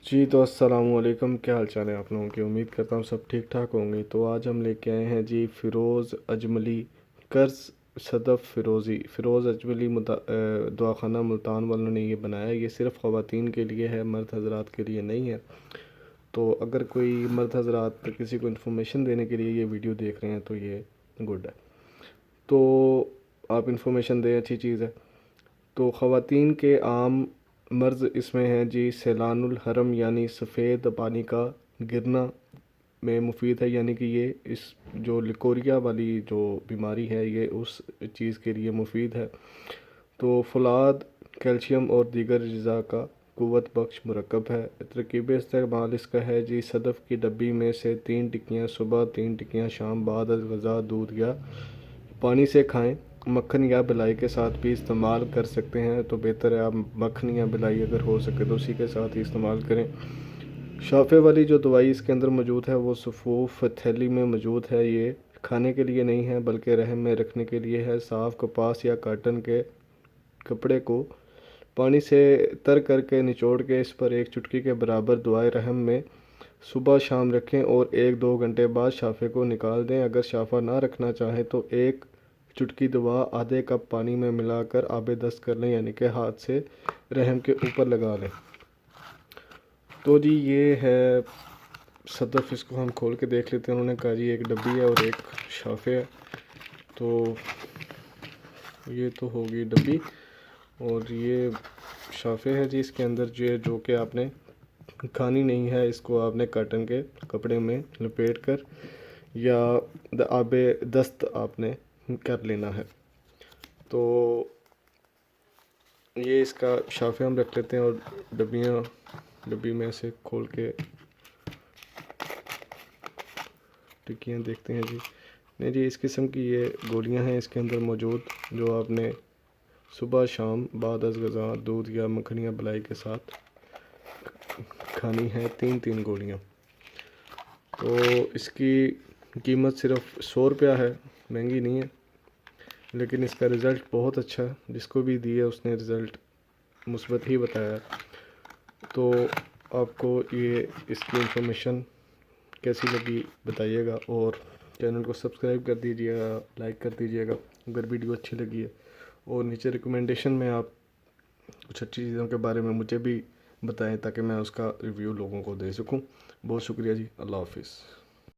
جی تو السلام علیکم، کیا حال چال ہے آپ لوگوں کی؟ امید کرتا ہوں سب ٹھیک ٹھاک ہوں گے۔ تو آج ہم لے کے آئے ہیں جی فیروز اجملی قرض صدف فیروز اجملی دواخانہ ملتان والوں نے یہ بنایا ہے۔ یہ صرف خواتین کے لیے ہے، مرد حضرات کے لیے نہیں ہے۔ تو اگر کوئی مرد حضرات کسی کو انفارمیشن دینے کے لیے یہ ویڈیو دیکھ رہے ہیں تو یہ گڈ ہے، تو آپ انفارمیشن دیں، اچھی چیز ہے۔ تو خواتین کے عام مرض اس میں ہیں جی سیلان الحرم، یعنی سفید پانی کا گرنا میں مفید ہے، یعنی کہ یہ اس جو لیکوریا والی جو بیماری ہے یہ اس چیز کے لیے مفید ہے۔ تو فولاد، کیلشیم اور دیگر اجزاء کا قوت بخش مرکب ہے۔ ترکیب استعمال اس کا ہے جی صدف کی ڈبی میں سے 3 ٹکیاں صبح، 3 ٹکیاں شام بعد از غذا دودھ یا پانی سے کھائیں۔ مکھن یا بلائی کے ساتھ بھی استعمال کر سکتے ہیں، تو بہتر ہے آپ مکھن یا بلائی اگر ہو سکے تو اسی کے ساتھ ہی استعمال کریں۔ شافے والی جو دوائی اس کے اندر موجود ہے وہ صفوف تھیلی میں موجود ہے۔ یہ کھانے کے لیے نہیں ہے بلکہ رحم میں رکھنے کے لیے ہے۔ صاف کپاس یا کاٹن کے کپڑے کو پانی سے تر کر کے نچوڑ کے اس پر 1 چٹکی کے برابر دعائے رحم میں صبح شام رکھیں اور 1-2 گھنٹے بعد شافے کو نکال دیں۔ اگر شافہ نہ رکھنا چاہیں تو 1 چٹکی دوا آدھے کپ پانی میں ملا کر آب دست کر لیں، یعنی کہ ہاتھ سے رحم کے اوپر لگا لیں۔ تو جی یہ ہے صدف، اس کو ہم کھول کے دیکھ لیتے ہیں۔ انہوں نے کہا جی 1 ڈبی ہے اور 1 شافے ہے۔ تو یہ تو ہوگی ڈبی اور یہ شافے ہے جی اس کے اندر جو کہ آپ نے کھانی نہیں ہے، اس کو آپ نے کاٹن کے کپڑے میں لپیٹ کر یا آب دست آپ نے کر لینا ہے۔ تو یہ اس کا شافے ہم رکھ لیتے ہیں اور ڈبی میں سے کھول کے ٹکیاں دیکھتے ہیں جی۔ نہیں جی، اس قسم کی یہ گولیاں ہیں اس کے اندر موجود، جو آپ نے صبح شام بعد از غذا دودھ یا مکھن یا بلائی کے ساتھ کھانی ہے، 3 گولیاں۔ تو اس کی قیمت صرف 100 روپیہ ہے، مہنگی نہیں ہے، لیکن اس کا رزلٹ بہت اچھا ہے۔ جس کو بھی دی ہے اس نے رزلٹ مثبت ہی بتایا۔ تو آپ کو یہ اس کی انفارمیشن کیسی لگی بتائیے گا، اور چینل کو سبسکرائب کر دیجیے گا، لائک کر دیجیے گا اگر ویڈیو اچھی لگی ہے، اور نیچے ریکمنڈیشن میں آپ کچھ اچھی چیزوں کے بارے میں مجھے بھی بتائیں تاکہ میں اس کا ریویو لوگوں کو دے سکوں۔ بہت شکریہ جی، اللہ حافظ۔